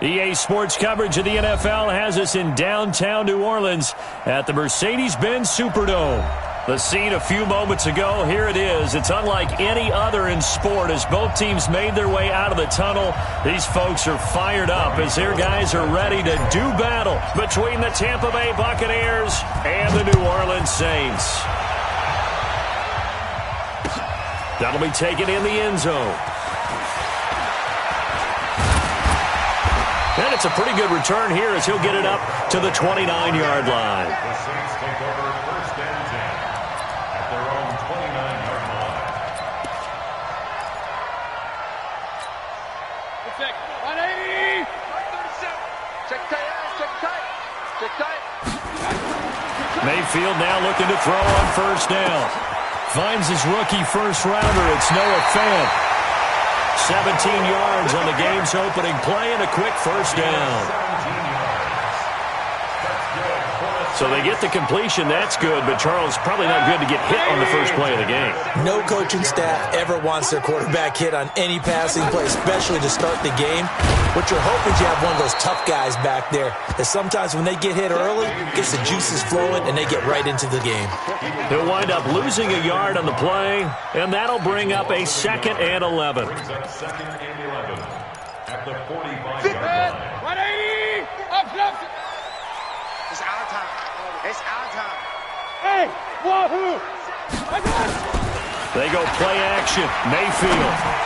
EA Sports coverage of the NFL has us in downtown New Orleans at the Mercedes-Benz Superdome. The scene a few moments ago, here it is. It's unlike any other in sport as both teams made their way out of the tunnel. These folks are fired up as their guys are ready to do battle between the Tampa Bay Buccaneers and the New Orleans Saints. That'll be taken in the end zone. And it's a pretty good return here as he'll get it up to the 29-yard line. The Saints take over first and 10 at their own 29-yard line. Check 180. 37. Check tight. Check tight. Mayfield now looking to throw on first down. Finds his rookie first rounder. It's Noah Fant. 17 yards on the game's opening play and a quick first down. So they get the completion. That's good, but Charles, probably not good to get hit on the first play of the game. No coaching staff ever wants their quarterback hit on any passing play, especially to start the game. What you're hoping is you have one of those tough guys back there that sometimes when they get hit early, gets the juices flowing, and they get right into the game. He'll wind up losing a yard on the play, and that'll bring up a 2nd and 11. Brings up 2nd and 11 at the 45-yard line. 180. Up. It's our time. It's our time. Hey, wahoo! They go play action. Mayfield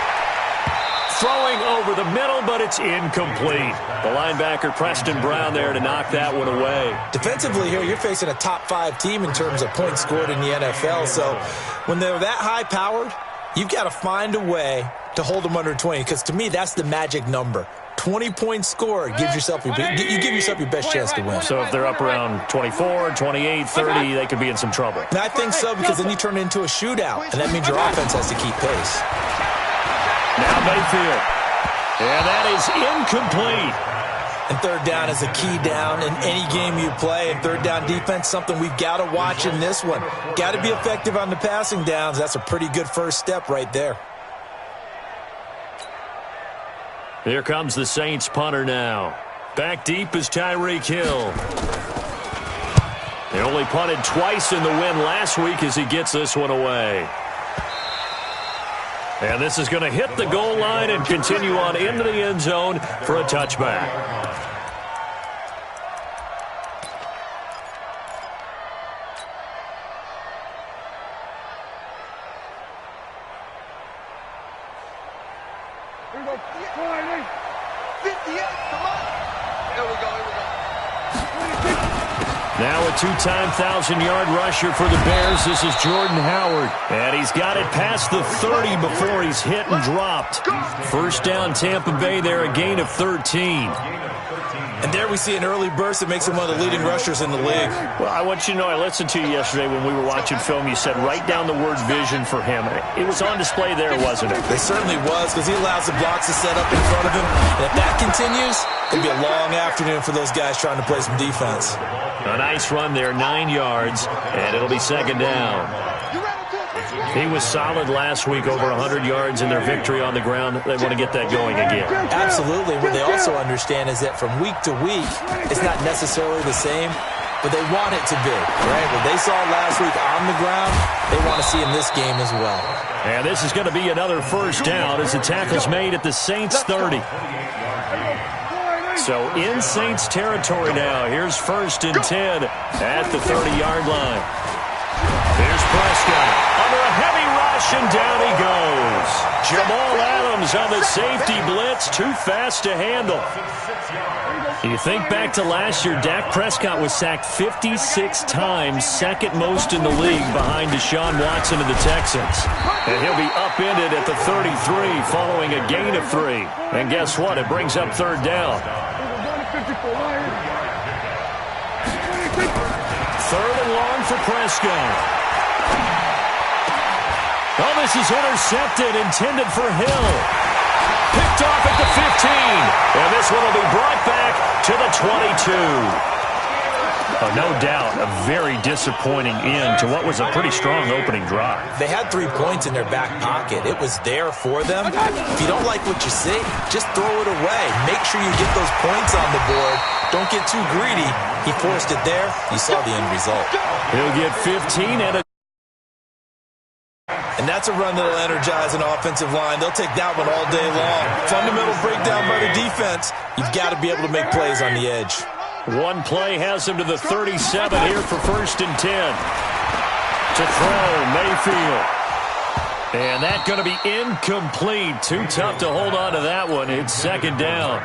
throwing over the middle, but it's incomplete. The linebacker, Preston Brown, there to knock that one away. Defensively here, you're facing a top-5 team in terms of points scored in the NFL. So when they're that high-powered, you've got to find a way to hold them under 20, because to me, that's the magic number. 20 points scored gives yourself you give yourself your best chance to win. So if they're up around 24, 28, 30, they could be in some trouble. And I think so, because then you turn it into a shootout, and that means your offense has to keep pace. Now Mayfield. And that is incomplete. And third down is a key down in any game you play. And third down defense, something we've got to watch in this one. Got to be effective on the passing downs. That's a pretty good first step right there. Here comes the Saints punter now. Back deep is Tyreek Hill. They only punted twice in the win last week as he gets this one away. And this is going to hit the goal line and continue on into the end zone for a touchback. Now a two-time 1,000-yard rusher for the Bears. This is Jordan Howard. And he's got it past the 30 before he's hit and dropped. First down Tampa Bay there, a gain of 13. And there we see an early burst that makes him one of the leading rushers in the league. Well, I want you to know, I listened to you yesterday when we were watching film. You said write down the word vision for him. It was on display there, wasn't it? It certainly was, because he allows the blocks to set up in front of him. And if that continues, it'll be a long afternoon for those guys trying to play some defense. A nice run there, 9 yards, and it'll be second down. He was solid last week, over 100 yards in their victory on the ground. They want to get that going again. Absolutely. What they also understand is that from week to week, it's not necessarily the same, but they want it to be, right? What they saw last week on the ground, they want to see in this game as well. And this is going to be another first down as the tackle's made at the Saints 30. So in Saints territory now. Here's 1st and 10 at the 30-yard line. Here's Prescott under a heavy rush, and down he goes. Jamal Adams on the safety blitz, too fast to handle. You think back to last year, Dak Prescott was sacked 56 times, second most in the league behind Deshaun Watson of the Texans. And he'll be upended at the 33 following a gain of 3. And guess what? It brings up third down. Third and long for Prescott. Oh, this is intercepted, intended for Hill. Picked off at the 15. And this one will be brought back to the 22. No doubt, a very disappointing end to what was a pretty strong opening drive. They had 3 points in their back pocket. It was there for them. If you don't like what you see, just throw it away. Make sure you get those points on the board. Don't get too greedy. He forced it there. You saw the end result. He'll get 15 and that's a run that'll energize an offensive line. They'll take that one all day long. Fundamental breakdown by the defense. You've got to be able to make plays on the edge. One play has him to the 37 here for 1st and 10. To throw, Mayfield. And that's going to be incomplete. Too tough to hold on to that one. It's 2nd down.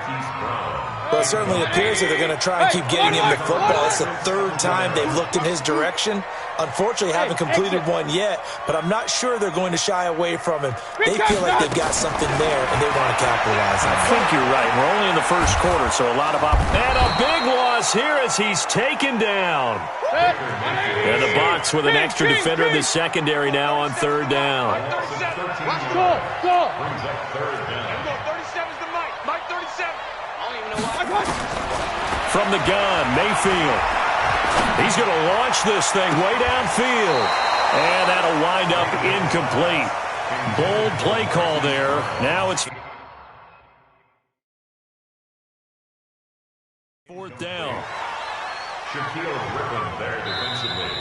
Well, it certainly appears that they're going to try and keep getting him the football. It's the 3rd time they've looked in his direction. Unfortunately, haven't completed one yet, but I'm not sure they're going to shy away from him. They feel like they've got something there, and they want to capitalize on it. I think you're right. We're only in the 1st quarter, so a lot of and a big loss here as he's taken down. And the box with an extra defender in the secondary now on 3rd down. From the gun, Mayfield. He's going to launch this thing way downfield. And that'll wind up incomplete. Bold play call there. Now it's 4th down. Shaquille Griffin there defensively.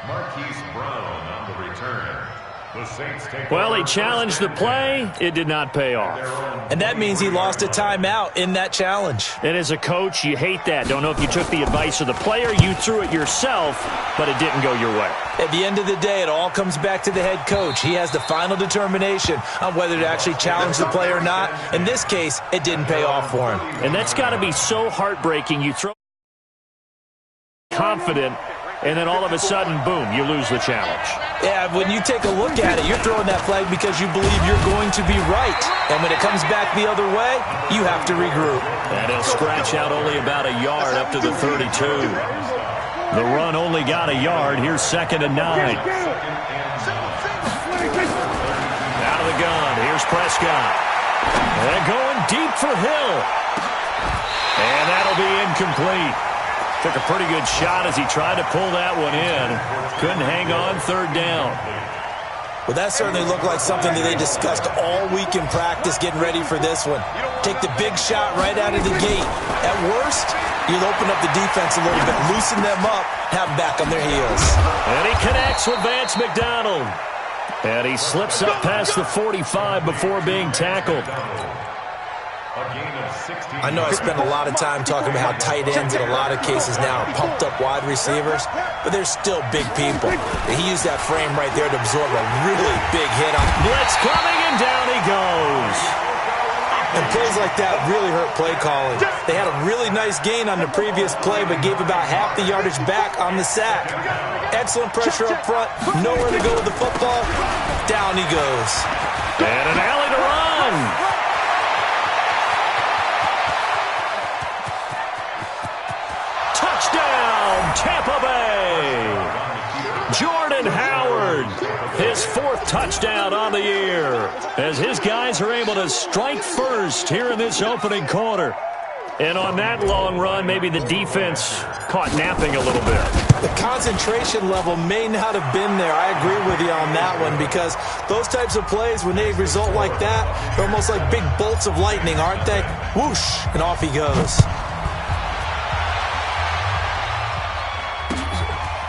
Marquise Brown on the return. The Saints take Well, he challenged the play. It did not pay off. And that means he lost a timeout in that challenge. And as a coach, you hate that. Don't know if you took the advice of the player. You threw it yourself, but it didn't go your way. At the end of the day, it all comes back to the head coach. He has the final determination on whether to actually challenge the play or not. In this case, it didn't pay off for him. And that's got to be so heartbreaking. You throw confident, and then all of a sudden, boom, you lose the challenge. Yeah, when you take a look at it, you're throwing that flag because you believe you're going to be right. And when it comes back the other way, you have to regroup. And he'll scratch out only about a yard up to the 32. The run only got a yard. Here's 2nd and 9. Out of the gun. Here's Prescott. And going deep for Hill. And that'll be incomplete. Took a pretty good shot as he tried to pull that one in. Couldn't hang on. 3rd down. Well, that certainly looked like something that they discussed all week in practice getting ready for this one. Take the big shot right out of the gate. At worst, you'll open up the defense a little bit, loosen them up, have them back on their heels. And he connects with Vance McDonald. And he slips up past the 45 before being tackled. I know I spent a lot of time talking about how tight ends in a lot of cases now are pumped up wide receivers, but they're still big people. He used that frame right there to absorb a really big hit on. Blitz coming, and down he goes. And plays like that really hurt play calling. They had a really nice gain on the previous play, but gave about half the yardage back on the sack. Excellent pressure up front, nowhere to go with the football. Down he goes. And an alley to run. Touchdown, Tampa Bay. Jordan Howard, his 4th touchdown on the year, as his guys are able to strike first here in this opening quarter. And on that long run, maybe the defense caught napping a little bit. The concentration level may not have been there. I agree with you on that one, because those types of plays, when they result like that, they're almost like big bolts of lightning, aren't they? Whoosh, and off he goes.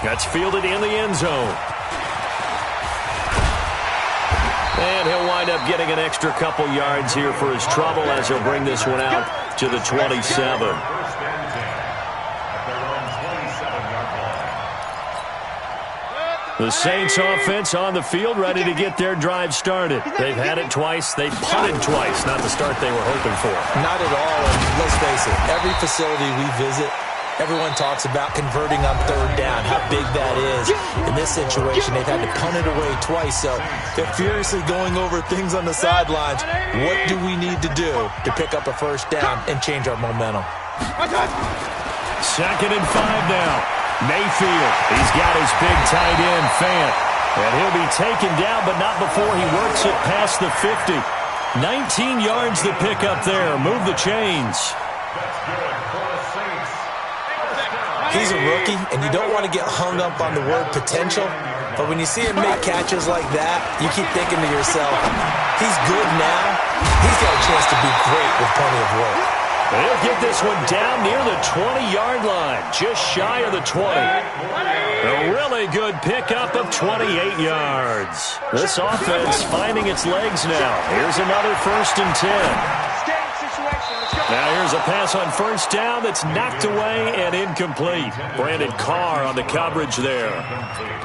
That's fielded in the end zone. And he'll wind up getting an extra couple yards here for his trouble as he'll bring this one out to the 27. The Saints offense on the field ready to get their drive started. They've had it twice. They've punted twice. Not the start they were hoping for. Not at all. And let's face it, every facility we visit, everyone talks about converting on 3rd down, how big that is. In this situation, they've had to punt it away twice, so they're furiously going over things on the sidelines. What do we need to do to pick up a 1st down and change our momentum? 2nd and 5 now. Mayfield, he's got his big tight end, Fant. And he'll be taken down, but not before he works it past the 50. 19 yards to pick up there. Move the chains. That's good for the Saints. He's a rookie, and you don't want to get hung up on the word potential, but when you see him make catches like that, you keep thinking to yourself, he's good now. He's got a chance to be great with plenty of work. They'll get this one down near the 20-yard line, just shy of the 20. A really good pickup of 28 yards. This offense finding its legs now. Here's another 1st and 10. Now here's a pass on 1st down that's knocked away and incomplete. Brandon Carr on the coverage there.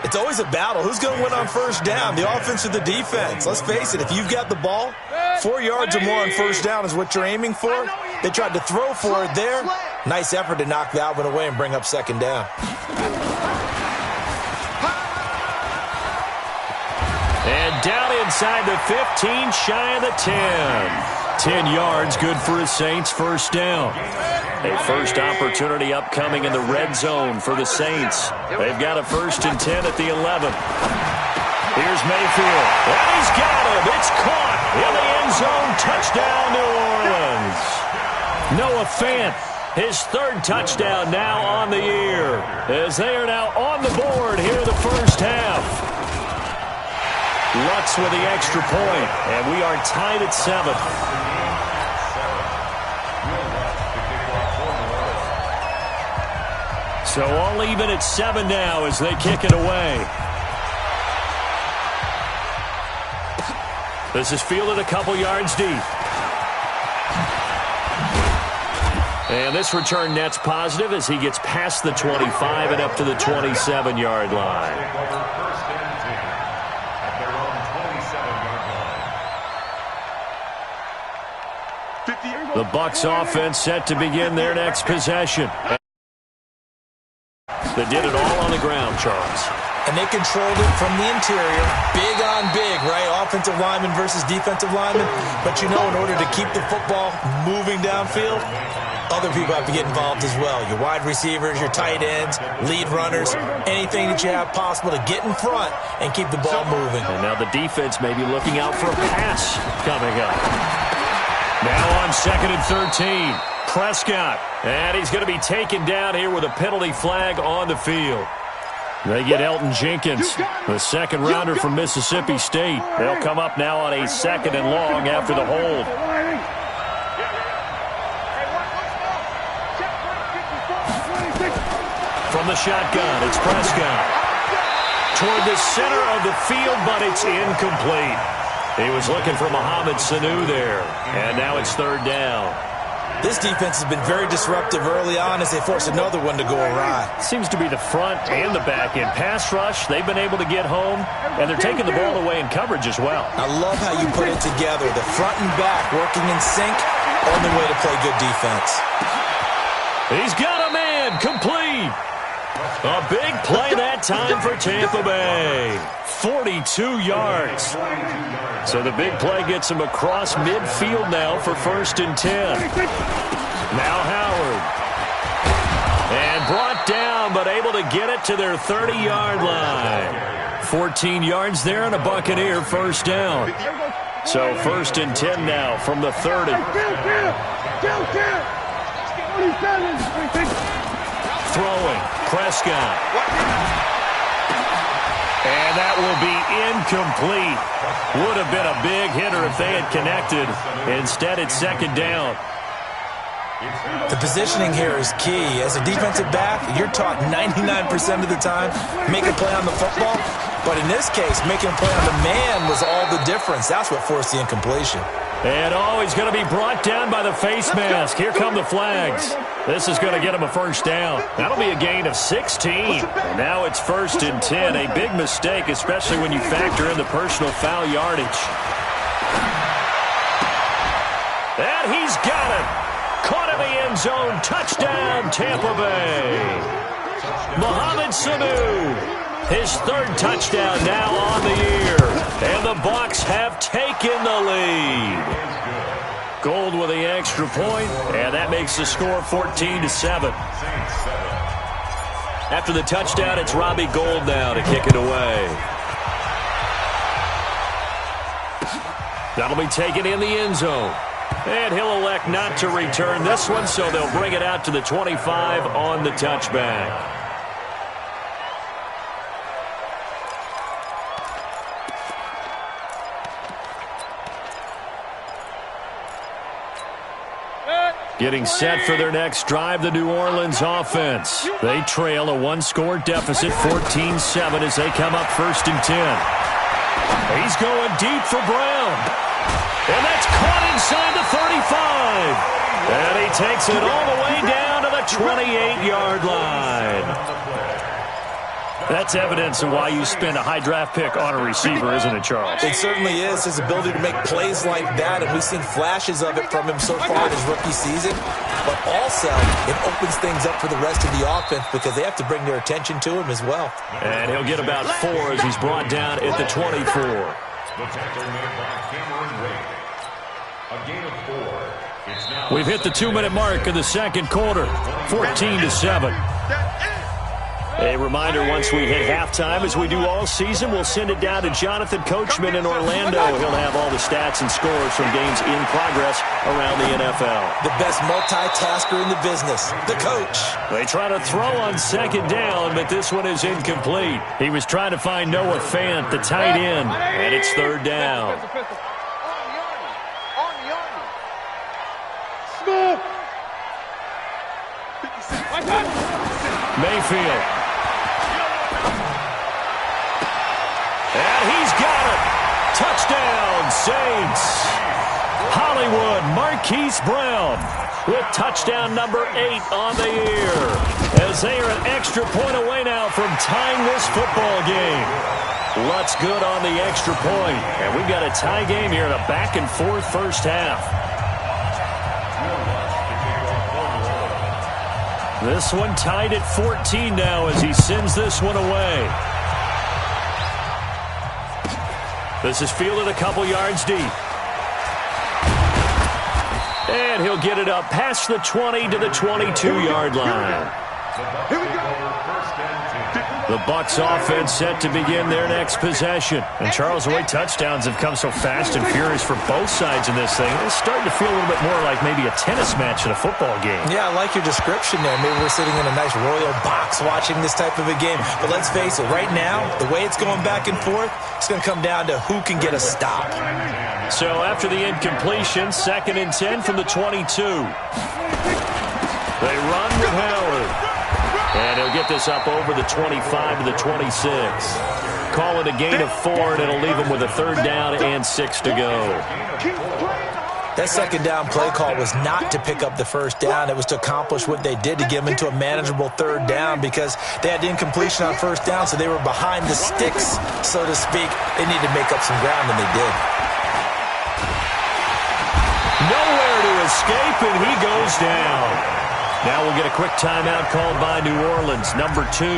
It's always a battle. Who's going to win on 1st down, the offense or the defense? Let's face it, if you've got the ball, 4 yards or more on 1st down is what you're aiming for. They tried to throw for it there. Nice effort to knock that one away and bring up 2nd down. And down inside the 15, shy of the 10. 10 yards, good for his Saints, 1st down. A first opportunity upcoming in the red zone for the Saints. They've got a 1st and 10 at the 11. Here's Mayfield, and he's got him. It's caught in the end zone. Touchdown, New Orleans. Noah Fant, his 3rd touchdown now on the year, as they are now on the board here in the 1st half. Lutz with the extra point, and we are tied at 7. So all even at 7 now as they kick it away. This is fielded a couple yards deep. And this return net's positive as he gets past the 25 and up to the 27-yard line. The Bucs offense set to begin their next possession. They did it all on the ground, Charles. And they controlled it from the interior. Big on big, right? Offensive lineman versus defensive lineman. But you know, in order to keep the football moving downfield, other people have to get involved as well. Your wide receivers, your tight ends, lead runners, anything that you have possible to get in front and keep the ball moving. And now the defense may be looking out for a pass coming up. Now on 2nd and 13. Prescott, and he's going to be taken down here with a penalty flag on the field. They get Elton Jenkins, the 2nd rounder from Mississippi State. They'll come up now on a 2nd and long after the hold. From the shotgun, it's Prescott. Toward the center of the field, but it's incomplete. He was looking for Mohamed Sanu there, and now it's 3rd down. This defense has been very disruptive early on as they force another one to go awry. Seems to be the front and the back end. Pass rush, they've been able to get home, and they're taking the ball away in coverage as well. I love how you put it together. The front and back working in sync, only way to play good defense. He's got a man, complete. A big play that time for Tampa Bay. 42 yards. So the big play gets him across midfield now for 1st and 10. Now Howard. And brought down, but able to get it to their 30-yard line. 14 yards there and a Buccaneer 1st down. So 1st and 10 now from the 30. Throwing, Prescott. And that will be incomplete. Would have been a big hitter if they had connected. Instead, it's 2nd down. The positioning here is key. As a defensive back, you're taught 99% of the time, make a play on the football. But in this case, making a play on the man was all the difference. That's what forced the incompletion. And he's going to be brought down by the face mask. Here come the flags. This is going to get him a 1st down. That'll be a gain of 16. And now it's 1st and 10. A big mistake, especially when you factor in the personal foul yardage. And he's got it. Caught in the end zone. Touchdown, Tampa Bay. Mohamed Sanu. His 3rd touchdown now on the year. And the Bucs have taken the lead. Gold with the extra point, and that makes the score 14-7. After the touchdown, it's Robbie Gould now to kick it away. That'll be taken in the end zone. And he'll elect not to return this one, so they'll bring it out to the 25 on the touchback. Getting set for their next drive, the New Orleans offense. They trail a one-score deficit, 14-7, as they come up 1st and 10. He's going deep for Brown. And that's caught inside the 35. And he takes it all the way down to the 28-yard line. That's evidence of why you spend a high draft pick on a receiver, isn't it, Charles? It certainly is. His ability to make plays like that, and we've seen flashes of it from him so far in his rookie season. But also, it opens things up for the rest of the offense because they have to bring their attention to him as well. And he'll get about 4 as he's brought down at the 24. The tackle made by Cameron Wade. A gain of 4. It's now We've hit the 2-minute mark in the second quarter, 14-7. A reminder, once we hit halftime, as we do all season, we'll send it down to Jonathan Coachman in Orlando. He'll have all the stats and scores from games in progress around the NFL. The best multitasker in the business, the coach. They try to throw on 2nd down, but this one is incomplete. He was trying to find Noah Fant, the tight end, and it's 3rd down. Mayfield. And he's got it. Touchdown, Saints. Hollywood Marquise Brown with touchdown number 8 on the year, as they are an extra point away now from tying this football game. Lutz good on the extra point, and we've got a tie game here in a back-and-forth first half. This one tied at 14 now as he sends this one away. This is fielded a couple yards deep. And he'll get it up past the 20 to the 22-yard line. Here we go. The Bucs offense set to begin their next possession. And Charles, the way touchdowns have come so fast and furious for both sides in this thing, it's starting to feel a little bit more like maybe a tennis match in a football game. Yeah, I like your description there. Maybe we're sitting in a nice royal box watching this type of a game. But let's face it, right now, the way it's going back and forth, it's going to come down to who can get a stop. So after the incompletion, 2nd and 10 from the 22. They run with Howard. And he'll get this up over the 25 to the 26. Call it a gain of 4, and it'll leave him with a 3rd down and 6 to go. That 2nd down play call was not to pick up the 1st down. It was to accomplish what they did, to get them into a manageable 3rd down, because they had incompletion on 1st down, so they were behind the sticks, so to speak. They needed to make up some ground, and they did. Nowhere to escape, and he goes down. Now we'll get a quick timeout called by New Orleans, number 2,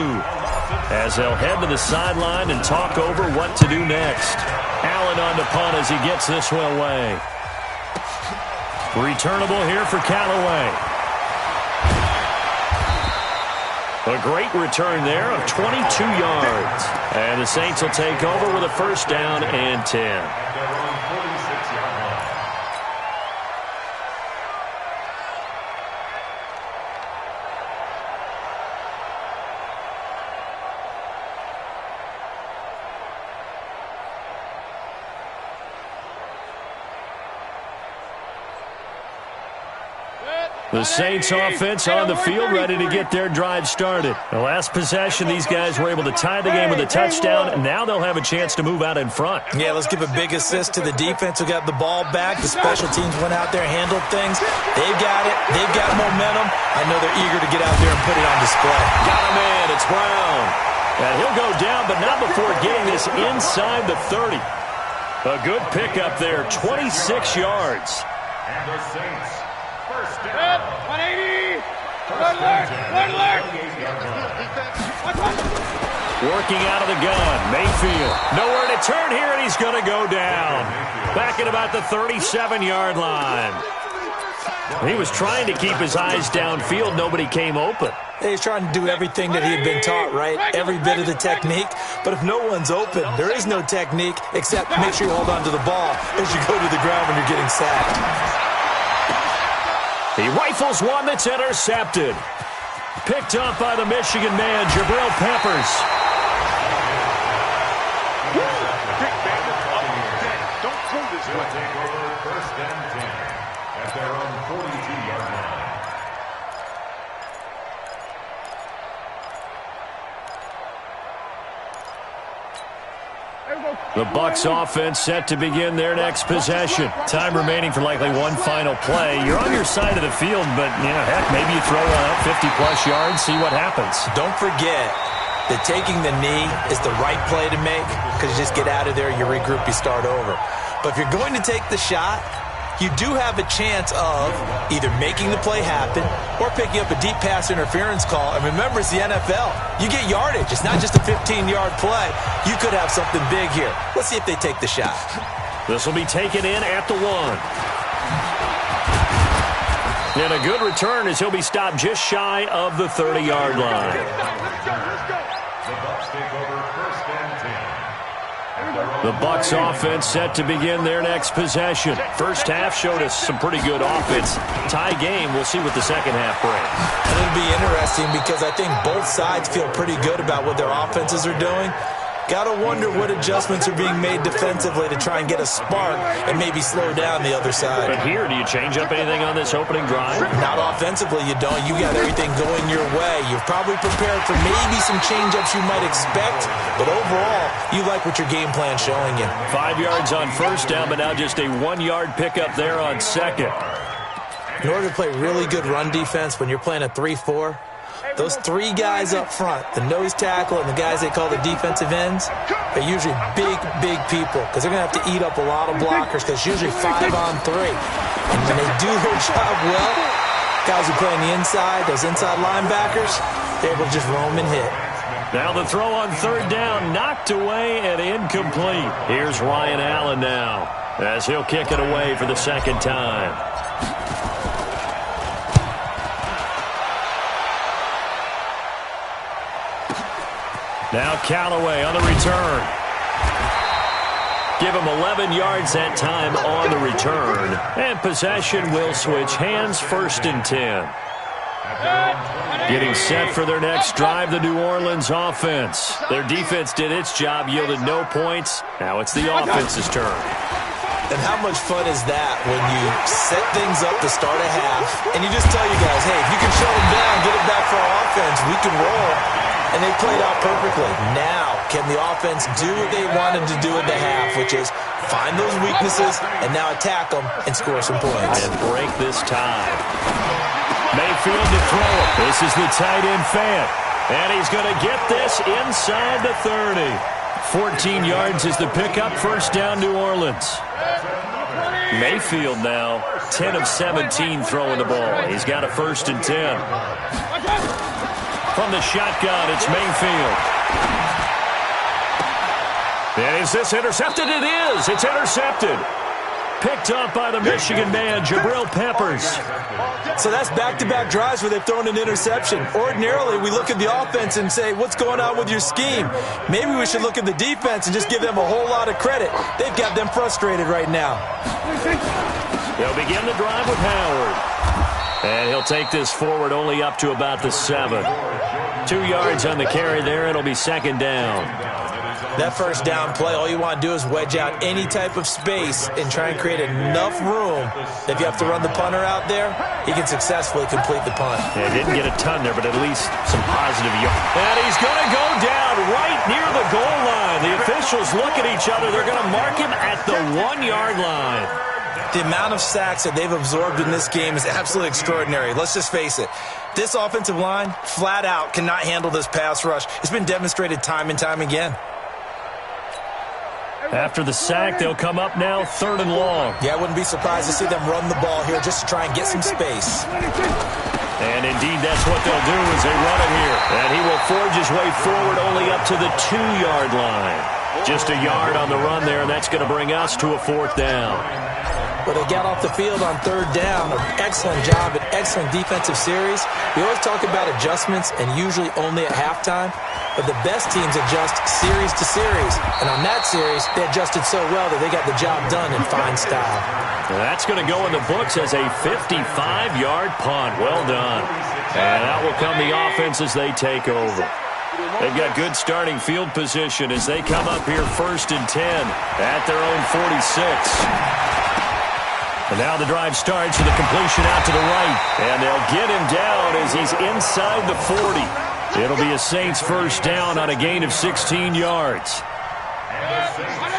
as they'll head to the sideline and talk over what to do next. Allen on the punt as he gets this one away. Returnable here for Callaway. A great return there of 22 yards. And the Saints will take over with a 1st down and 10. The Saints offense on the field, ready to get their drive started. The last possession, these guys were able to tie the game with a touchdown, and now they'll have a chance to move out in front. Yeah, let's give a big assist to the defense who got the ball back. The special teams went out there, handled things. They've got it. They've got momentum. I know they're eager to get out there and put it on display. Got him in. It's Brown. And he'll go down, but not before getting this inside the 30. A good pickup there, 26 yards. And the Saints, 1st down. 180. Red alert. Working out of the gun, Mayfield. Nowhere to turn here, and he's going to go down. Back at about the 37-yard line. He was trying to keep his eyes downfield. Nobody came open. He's trying to do everything that he had been taught, right? Every bit of the technique. But if no one's open, there is no technique except make sure you hold on to the ball as you go to the ground when you're getting sacked. He rifles one that's intercepted. Picked up by the Michigan man, Jabril Peppers. Don't throw this way. Take over first and 10 at their own 42-yard line. The Bucs offense set to begin their next possession. Time remaining for likely one final play. You're on your side of the field, but, heck, maybe you throw 50-plus yards, see what happens. Don't forget that taking the knee is the right play to make because you just get out of there, you regroup, you start over. But if you're going to take the shot, you do have a chance of either making the play happen or picking up a deep pass interference call. And remember, it's the NFL. You get yardage. It's not just a 15-yard play. You could have something big here. Let's see if they take the shot. This will be taken in at the 1. And a good return as he'll be stopped just shy of the 30-yard line. The Bucs take over first and 10. The Bucs offense set to begin their next possession. First half showed us some pretty good offense. Tie game. We'll see what the second half brings. And it'll be interesting because I think both sides feel pretty good about what their offenses are doing. Got to wonder what adjustments are being made defensively to try and get a spark and maybe slow down the other side. But here, do you change up anything on this opening drive? Not offensively, you don't. You got everything going your way. You've probably prepared for maybe some change-ups you might expect, but overall, you like what your game plan's showing you. 5 yards on first down, but now just a 1-yard pickup there on second. In order to play really good run defense when you're playing a 3-4, those 3 guys up front, the nose tackle and the guys they call the defensive ends, are usually big, big people because they're going to have to eat up a lot of blockers because it's usually 5 on 3. And when they do their job well, guys who play on the inside, those inside linebackers, they're able to just roam and hit. Now the throw on third down, knocked away and incomplete. Here's Ryan Allen now as he'll kick it away for the second time. Now Callaway on the return. Give him 11 yards that time on the return. And possession will switch hands, first and 10. Getting set for their next drive, the New Orleans offense. Their defense did its job, yielded no points. Now it's the offense's turn. And how much fun is that when you set things up to start a half, and you just tell you guys, hey, if you can shut them down, get it back for our offense, we can roll. And they played out perfectly. Now, can the offense do what they wanted to do at the half, which is find those weaknesses and now attack them and score some points. And break this tie. Mayfield to throw it. This is the tight end Fant. And he's going to get this inside the 30. 14 yards is the pickup. First down, New Orleans. Mayfield now 10 of 17 throwing the ball. He's got a first and 10. From the shotgun, it's Mayfield. And is this intercepted? It is. It's intercepted. Picked up by the Michigan man, Jabril Peppers. So that's back-to-back drives where they've thrown an interception. Ordinarily, we look at the offense and say, what's going on with your scheme? Maybe we should look at the defense and just give them a whole lot of credit. They've got them frustrated right now. They'll begin the drive with Howard. And he'll take this forward only up to about the 7. 2 yards on the carry there. It'll be second down. That first down play, all you want to do is wedge out any type of space and try and create enough room that if you have to run the punter out there, he can successfully complete the punt. Yeah, didn't get a ton there, but at least some positive yards. And he's going to go down right near the goal line. The officials look at each other. They're going to mark him at the 1-yard line. The amount of sacks that they've absorbed in this game is absolutely extraordinary. Let's just face it. This offensive line, flat out, cannot handle this pass rush. It's been demonstrated time and time again. After the sack, they'll come up now, 3rd and long. Yeah, I wouldn't be surprised to see them run the ball here just to try and get some space. And indeed, that's what they'll do as they run it here. And he will forge his way forward only up to the 2-yard line. Just a yard on the run there, and that's going to bring us to a 4th down. Well, they got off the field on 3rd down. An excellent job at excellent defensive series. We always talk about adjustments and usually only at halftime, but the best teams adjust series to series. And on that series, they adjusted so well that they got the job done in fine style. Well, that's going to go in the books as a 55-yard punt. Well done. And out will come the offense as they take over. They've got good starting field position as they come up here 1st and 10 at their own 46. And now the drive starts with a completion out to the right. And they'll get him down as he's inside the 40. It'll be a Saints first down on a gain of 16 yards.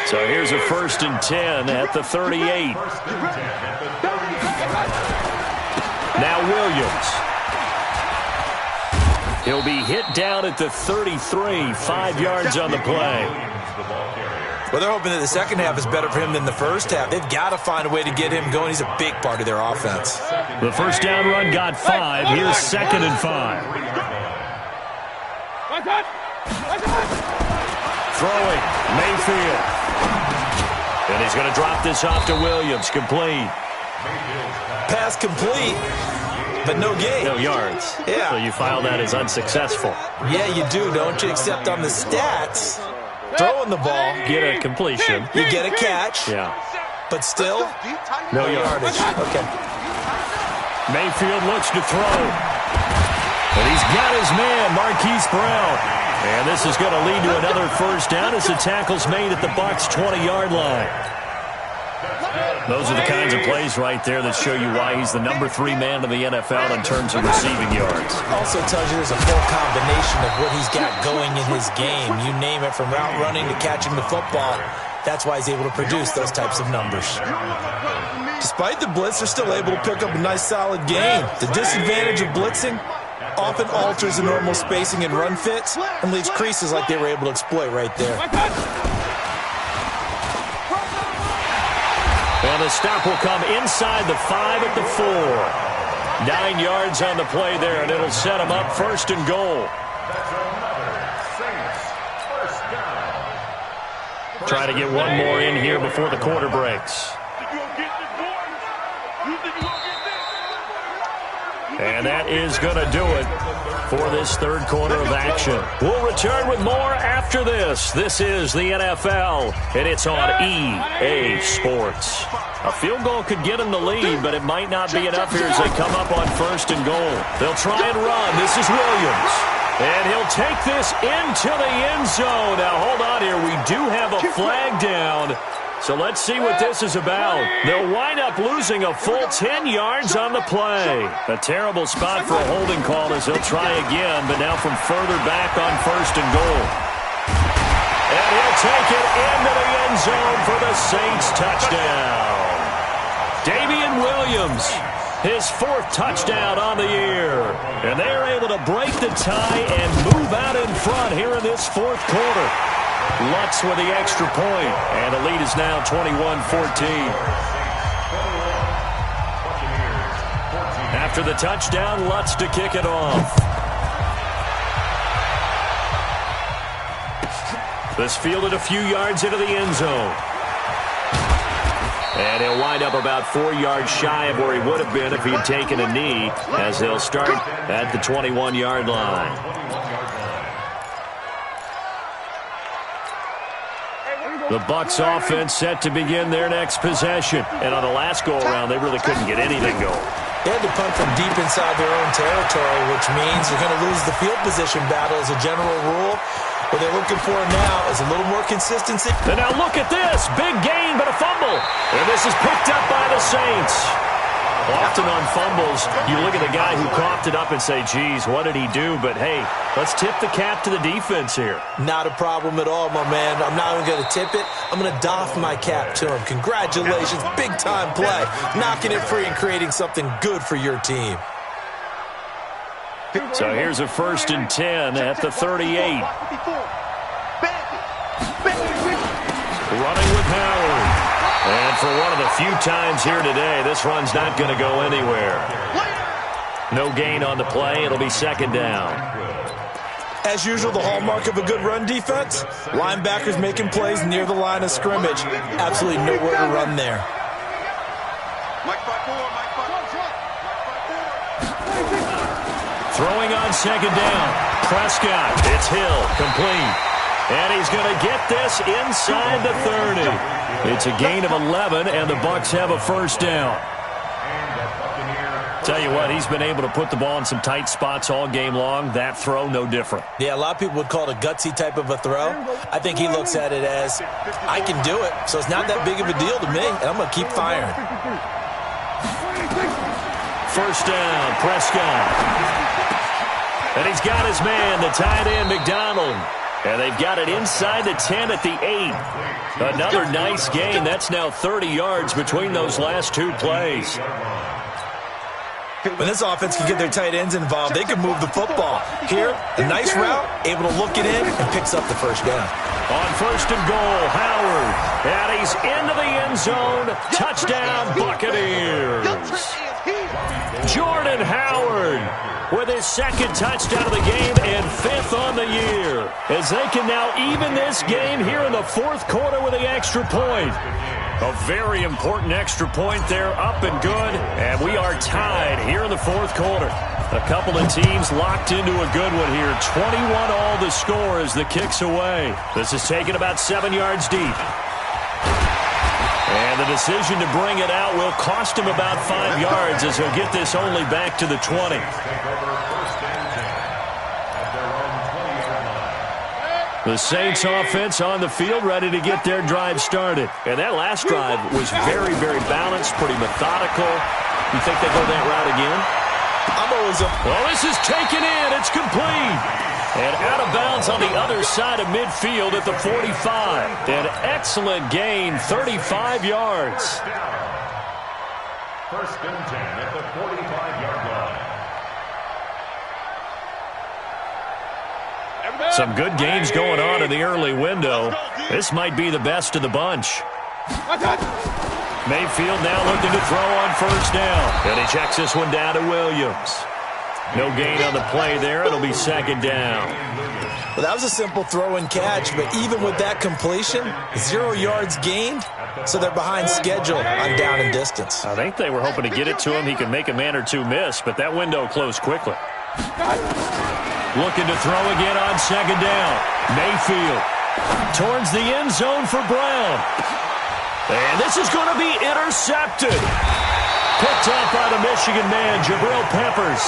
So here's a 1st and 10 at the 38. Now Williams. He'll be hit down at the 33, 5 yards on the play. Well, they're hoping that the second half is better for him than the first half. They've got to find a way to get him going. He's a big part of their offense. The first down run got 5. Here's 2nd and 5. Throwing, Mayfield. And he's going to drop this off to Williams. Complete. Pass complete. But no gain. No yards. Yeah. So you file that as unsuccessful. Yeah, you do, don't you? Except on the stats, throwing the ball. Get a completion. You get a catch. Yeah. But still, no yardage. Okay. Mayfield looks to throw. And he's got his man, Marquise Brown. And this is going to lead to another first down as the tackle's made at the Bucs' 20-yard line. Those are the kinds of plays right there that show you why he's the number 3 man in the NFL in terms of receiving yards. Also tells you there's a full combination of what he's got going in his game. You name it, from route running to catching the football. That's why he's able to produce those types of numbers. Despite the blitz, they're still able to pick up a nice, solid gain. The disadvantage of blitzing often alters the normal spacing and run fits and leaves creases like they were able to exploit right there. And the stop will come inside the 5 at the 4. 9 yards on the play there, and it'll set them up 1st and goal. Try to get one more in here before the quarter breaks. And that is going to do it for this third quarter of action. We'll return with more after this. This is the NFL, and it's on EA Sports. A field goal could get them the lead, but it might not be enough here as they come up on 1st and goal. They'll try and run. This is Williams. And he'll take this into the end zone. Now, hold on here. We do have a flag down. So let's see what this is about. They'll wind up losing a full 10 yards on the play. A terrible spot for a holding call as he'll try again, but now from further back on 1st and goal. And he'll take it into the end zone for the Saints touchdown. Damian Williams, his 4th touchdown on the year. And they're able to break the tie and move out in front here in this 4th quarter. Lutz with the extra point, and the lead is now 21-14. After the touchdown, Lutz to kick it off. This fielded a few yards into the end zone. And he'll wind up about 4 yards shy of where he would have been if he had taken a knee, as they'll start at the 21-yard line. The Bucs offense set to begin their next possession. And on the last go-around, they really couldn't get anything going. They had to punt from deep inside their own territory, which means you're going to lose the field position battle as a general rule. What they're looking for now is a little more consistency. And now look at this. Big gain, but a fumble. And this is picked up by the Saints. Often on fumbles, you look at the guy who coughed it up and say, geez, what did he do? But, hey, let's tip the cap to the defense here. Not a problem at all, my man. I'm not even going to tip it. I'm going to doff my cap to him. Congratulations. Big-time play. Knocking it free and creating something good for your team. So here's a 1st and 10 at the 38. Running with Howard. And for one of the few times here today, this run's not going to go anywhere. No gain on the play. It'll be 2nd down. As usual, the hallmark of a good run defense, linebackers making plays near the line of scrimmage. Absolutely nowhere to run there. Throwing on second down. Prescott. It's Hill. Complete. And he's going to get this inside the 30. It's a gain of 11, and the Bucs have a first down. Tell you what, he's been able to put the ball in some tight spots all game long. That throw, no different. Yeah, a lot of people would call it a gutsy type of a throw. I think he looks at it as, I can do it, so it's not that big of a deal to me, and I'm going to keep firing. First down, Prescott. And he's got his man, the tight end, McDonald. And they've got it inside the 10 at the 8. Another nice gain. That's now 30 yards between those last two plays. When this offense can get their tight ends involved, they can move the football. Here, a nice route, able to look it in, and picks up the first down. On first and goal, Howard. And he's into the end zone. Touchdown, Buccaneers. Jordan Howard with his second touchdown of the game and 5th on the year. As they can now even this game here in the 4th quarter with the extra point. A very important extra point there, up and good. And we are tied here in the 4th quarter. A couple of teams locked into a good one here. 21 all the score as the kick's away. This is taken about 7 yards deep. And the decision to bring it out will cost him about 5 yards as he'll get this only back to the 20. The Saints offense on the field ready to get their drive started. And that last drive was very, very balanced, pretty methodical. You think they go that route again? I'm always up. Well, this is taken in. It's complete. And out of bounds on the other side of midfield at the 45. An excellent gain, 35 yards. First and 10 at the 45-yard line. Some good games going on in the early window. This might be the best of the bunch. Mayfield now looking to throw on first down. And he checks this one down to Williams. No gain on the play there. It'll be second down. Well, that was a simple throw and catch, but even with that completion, 0 yards gained, so they're behind schedule on down and distance. I think they were hoping to get it to him. He could make a man or two miss, but that window closed quickly. Looking to throw again on second down. Mayfield towards the end zone for Brown. And this is going to be intercepted. Picked up by the Michigan man, Jabril Peppers.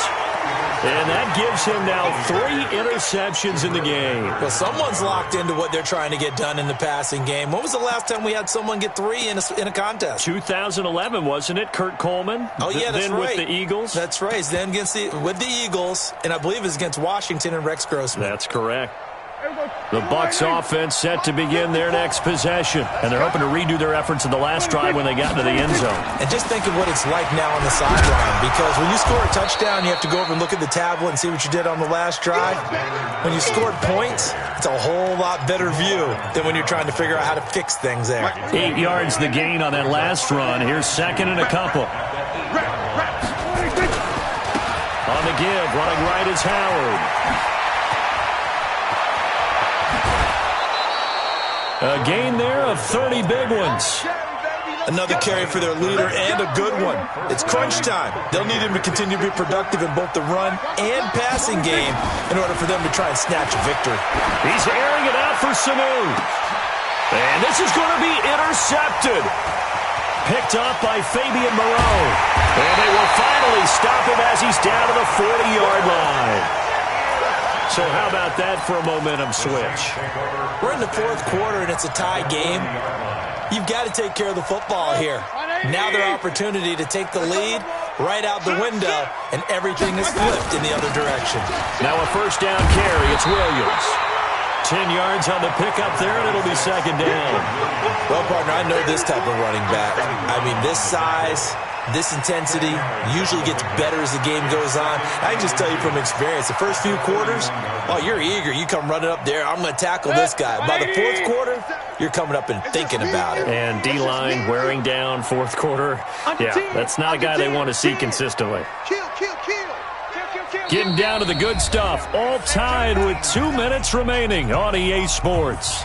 And that gives him now 3 interceptions in the game. Well, someone's locked into what they're trying to get done in the passing game. When was the last time we had someone get 3 in a contest? 2011, wasn't it? Kurt Coleman. Oh, yeah, that's then right. with the Eagles. That's right. Then with the Eagles, and I believe it's against Washington and Rex Grossman. That's correct. The Bucs offense set to begin their next possession. And they're hoping to redo their efforts in the last drive when they got into the end zone. And just think of what it's like now on the sideline. Because when you score a touchdown, you have to go over and look at the tablet and see what you did on the last drive. When you scored points, it's a whole lot better view than when you're trying to figure out how to fix things there. 8 yards the gain on that last run. Here's second and a couple. On the give, running right is Howard. A gain there of 30 big ones. Another carry for their leader and a good one. It's crunch time. They'll need him to continue to be productive in both the run and passing game in order for them to try and snatch a victory. He's airing it out for Sanu. And this is going to be intercepted. Picked up by Fabian Moreau. And they will finally stop him as he's down to the 40-yard line. So how about that for a momentum switch? We're in the 4th quarter, and it's a tie game. You've got to take care of the football here. Now their opportunity to take the lead right out the window, and everything is flipped in the other direction. Now a first down carry. It's Williams. 10 yards on the pickup there, and it'll be second down. Well, partner, I know this type of running back. I mean, this size, this intensity usually gets better as the game goes on. I can just tell you from experience, the first few quarters, oh, you're eager. You come running up there, I'm going to tackle this guy. By the 4th quarter, you're coming up and thinking about it. And D-line wearing down 4th quarter. Yeah, that's not a guy they want to see consistently. Getting down to the good stuff. All tied with 2 minutes remaining on EA Sports.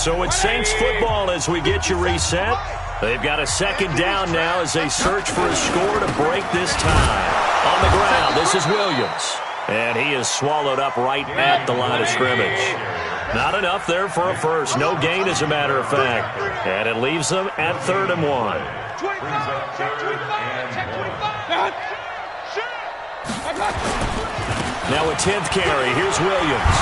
So it's Saints football as we get you reset. They've got a second down now as they search for a score to break this tie. On the ground, this is Williams. And he is swallowed up right at the line of scrimmage. Not enough there for a first. No gain, as a matter of fact. And it leaves them at 3rd and 1. Now a 10th carry. Here's Williams.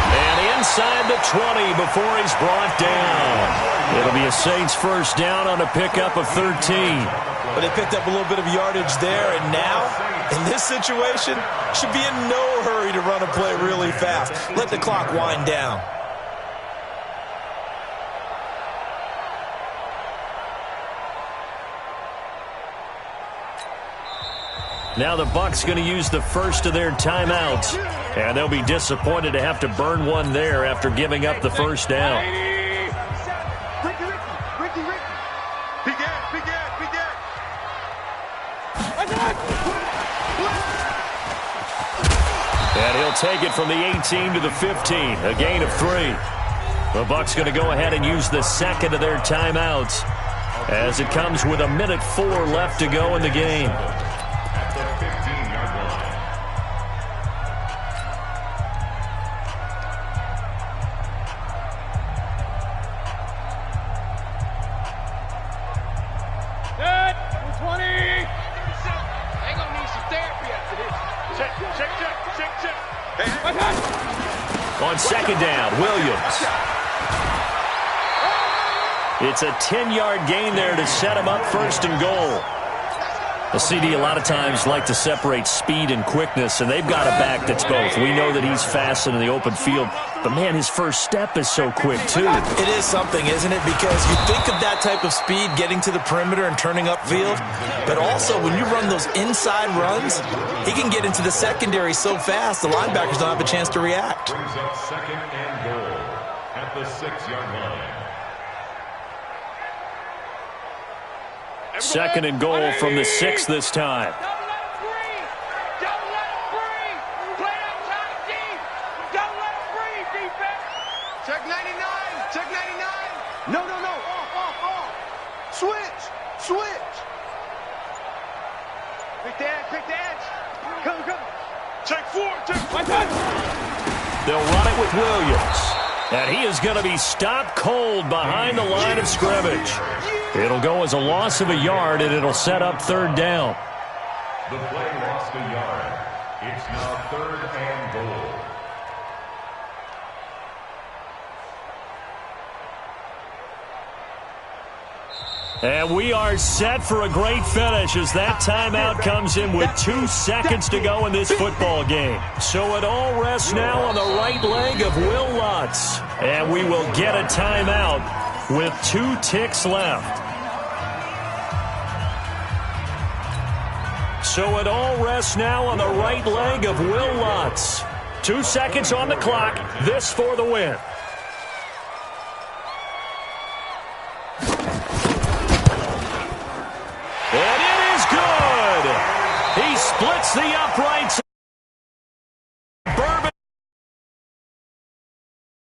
And inside the 20 before he's brought down. It'll be a Saints first down on a pickup of 13. But they picked up a little bit of yardage there, and now, in this situation, should be in no hurry to run a play really fast. Let the clock wind down. Now the Bucs going to use the first of their timeouts, and they'll be disappointed to have to burn one there after giving up the first down. And he'll take it from the 18 to the 15, a gain of 3. The Bucs going to go ahead and use the second of their timeouts as it comes with 1:04 left to go in the game. On second down, Williams. It's a 10-yard gain there to set him up 1st and goal. The CD a lot of times like to separate speed and quickness, and they've got a back that's both. We know that he's fast in the open field, but, man, his first step is so quick, too. It is something, isn't it? Because you think of that type of speed getting to the perimeter and turning upfield, but also when you run those inside runs, he can get into the secondary so fast the linebackers don't have a chance to react. Brings up 2nd and goal at the 6-yard line. 2nd and goal from the 6 this time. Check 99. Check 99. No. Off. Switch. Pick the edge. Come. Check 4. They'll run it with Williams. And he is going to be stopped cold behind the line of scrimmage. It'll go as a loss of a yard, and it'll set up 3rd down. The play lost a yard. It's now 3rd and goal. And we are set for a great finish as that timeout comes in with 2 seconds to go in this football game. So it all rests now on the right leg of Will Lutz. And we will get a timeout with 2 ticks left. So it all rests now on the right leg of Will Lutz. 2 seconds on the clock. This for the win. And it is good. He splits the uprights.